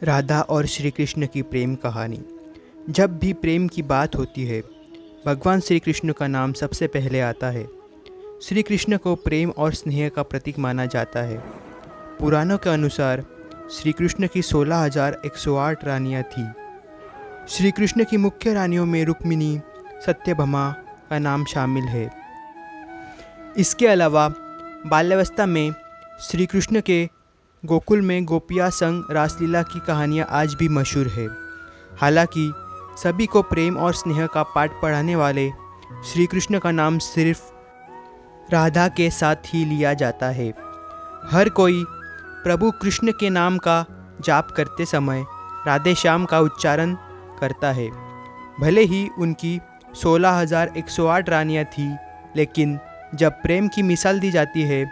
राधा और श्री कृष्ण की प्रेम कहानी। जब भी प्रेम की बात होती है, भगवान श्री कृष्ण का नाम सबसे पहले आता है। श्री कृष्ण को प्रेम और स्नेह का प्रतीक माना जाता है। पुराणों के अनुसार श्री कृष्ण की 16,108 रानियाँ थीं। श्री कृष्ण की मुख्य रानियों में रुक्मिणी, सत्यभामा का नाम शामिल है। इसके अलावा बाल्यावस्था में श्री कृष्ण के गोकुल में गोपियाँ संग रासलीला की कहानियाँ आज भी मशहूर है। हालांकि सभी को प्रेम और स्नेह का पाठ पढ़ाने वाले श्री कृष्ण का नाम सिर्फ राधा के साथ ही लिया जाता है। हर कोई प्रभु कृष्ण के नाम का जाप करते समय राधे श्याम का उच्चारण करता है। भले ही उनकी 16,108 रानियाँ थीं, लेकिन जब प्रेम की मिसाल दी जाती है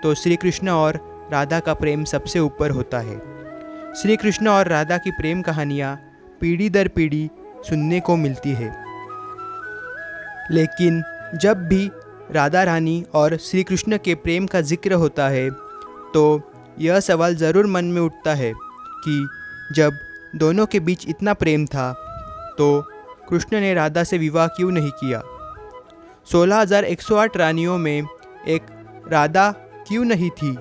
तो श्री कृष्ण और राधा का प्रेम सबसे ऊपर होता है। श्री कृष्ण और राधा की प्रेम कहानियाँ पीढ़ी दर पीढ़ी सुनने को मिलती है। लेकिन जब भी राधा रानी और श्री कृष्ण के प्रेम का जिक्र होता है तो यह सवाल ज़रूर मन में उठता है कि जब दोनों के बीच इतना प्रेम था तो कृष्ण ने राधा से विवाह क्यों नहीं किया। 16,108 रानियों में एक राधा क्यों नहीं थी।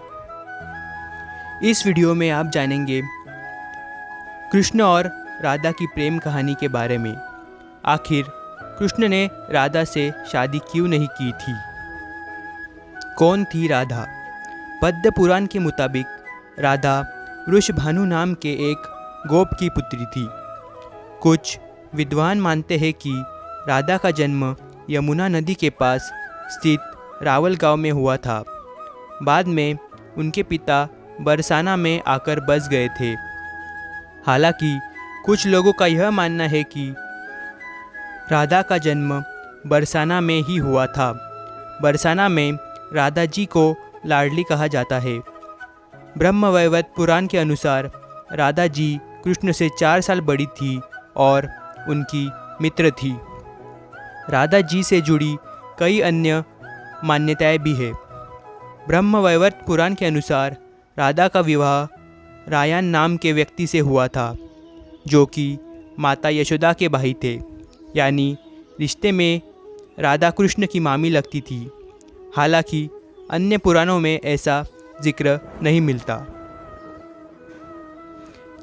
इस वीडियो में आप जानेंगे कृष्ण और राधा की प्रेम कहानी के बारे में। आखिर कृष्ण ने राधा से शादी क्यों नहीं की थी। कौन थी राधा। पद्म पुराण के मुताबिक राधा वृषभानु नाम के एक गोप की पुत्री थी। कुछ विद्वान मानते हैं कि राधा का जन्म यमुना नदी के पास स्थित रावल गांव में हुआ था। बाद में उनके पिता बरसाना में आकर बस गए थे। हालांकि कुछ लोगों का यह मानना है कि राधा का जन्म बरसाना में ही हुआ था। बरसाना में राधा जी को लाडली कहा जाता है। ब्रह्मवैवर्त पुराण के अनुसार राधा जी कृष्ण से 4 साल बड़ी थी और उनकी मित्र थी। राधा जी से जुड़ी कई अन्य मान्यताएं भी है। ब्रह्मवैवर्त पुराण के अनुसार राधा का विवाह रायन नाम के व्यक्ति से हुआ था, जो कि माता यशोदा के भाई थे। यानी रिश्ते में राधा कृष्ण की मामी लगती थी। हालांकि अन्य पुराणों में ऐसा जिक्र नहीं मिलता।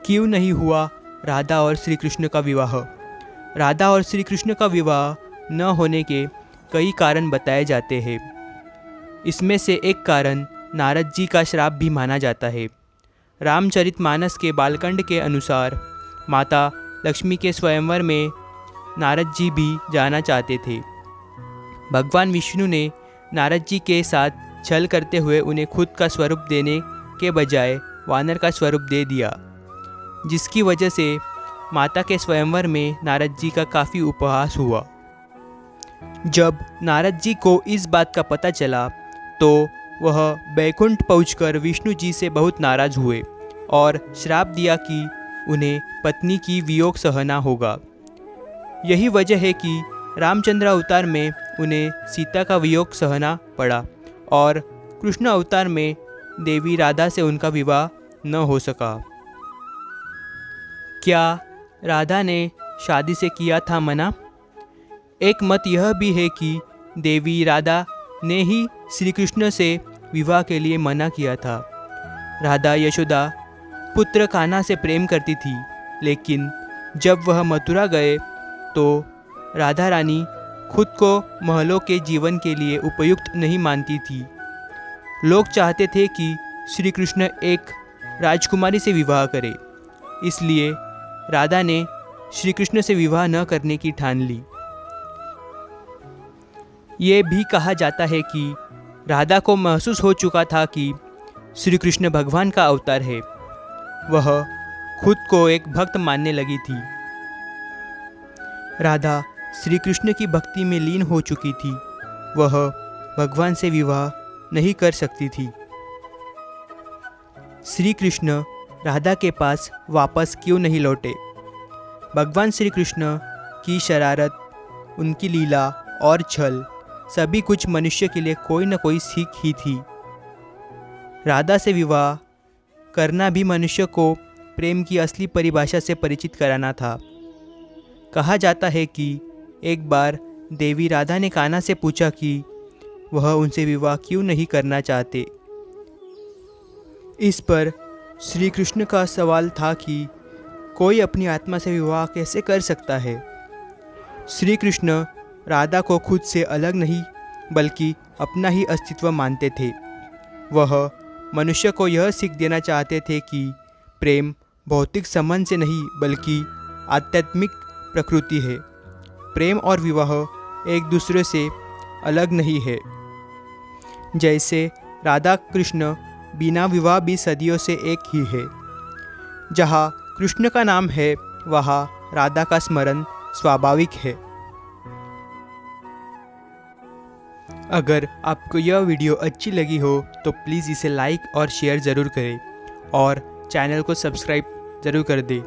क्यों नहीं हुआ राधा और श्री कृष्ण का विवाह। राधा और श्री कृष्ण का विवाह न होने के कई कारण बताए जाते हैं। इसमें से एक कारण नारद जी का श्राप भी माना जाता है। रामचरितमानस के बालकांड के अनुसार माता लक्ष्मी के स्वयंवर में नारद जी भी जाना चाहते थे। भगवान विष्णु ने नारद जी के साथ छल करते हुए उन्हें खुद का स्वरूप देने के बजाय वानर का स्वरूप दे दिया, जिसकी वजह से माता के स्वयंवर में नारद जी का काफ़ी उपहास हुआ। जब नारद जी को इस बात का पता चला तो वह बैकुंठ पहुंचकर विष्णु जी से बहुत नाराज हुए और श्राप दिया कि उन्हें पत्नी की वियोग सहना होगा। यही वजह है कि रामचंद्र अवतार में उन्हें सीता का वियोग सहना पड़ा और कृष्ण अवतार में देवी राधा से उनका विवाह न हो सका। क्या राधा ने शादी से किया था मना। एक मत यह भी है कि देवी राधा ने ही श्री कृष्ण से विवाह के लिए मना किया था। राधा यशोदा पुत्र कान्हा से प्रेम करती थी, लेकिन जब वह मथुरा गए तो राधा रानी खुद को महलों के जीवन के लिए उपयुक्त नहीं मानती थी। लोग चाहते थे कि श्री कृष्ण एक राजकुमारी से विवाह करे, इसलिए राधा ने श्री कृष्ण से विवाह न करने की ठान ली। ये भी कहा जाता है कि राधा को महसूस हो चुका था कि श्री कृष्ण भगवान का अवतार है। वह खुद को एक भक्त मानने लगी थी। राधा श्री कृष्ण की भक्ति में लीन हो चुकी थी। वह भगवान से विवाह नहीं कर सकती थी। श्री कृष्ण राधा के पास वापस क्यों नहीं लौटे। भगवान श्री कृष्ण की शरारत, उनकी लीला और छल सभी कुछ मनुष्य के लिए कोई न कोई सीख ही थी। राधा से विवाह करना भी मनुष्य को प्रेम की असली परिभाषा से परिचित कराना था। कहा जाता है कि एक बार देवी राधा ने कान्हा से पूछा कि वह उनसे विवाह क्यों नहीं करना चाहते। इस पर श्री कृष्ण का सवाल था कि कोई अपनी आत्मा से विवाह कैसे कर सकता है। श्री कृष्ण राधा को खुद से अलग नहीं बल्कि अपना ही अस्तित्व मानते थे। वह मनुष्य को यह सीख देना चाहते थे कि प्रेम भौतिक संबंध से नहीं बल्कि आध्यात्मिक प्रकृति है। प्रेम और विवाह एक दूसरे से अलग नहीं है। जैसे राधा कृष्ण बिना विवाह भी सदियों से एक ही है। जहाँ कृष्ण का नाम है वहाँ राधा का स्मरण स्वाभाविक है। अगर आपको यह वीडियो अच्छी लगी हो तो प्लीज़ इसे लाइक और शेयर ज़रूर करें और चैनल को सब्सक्राइब ज़रूर कर दें।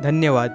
धन्यवाद।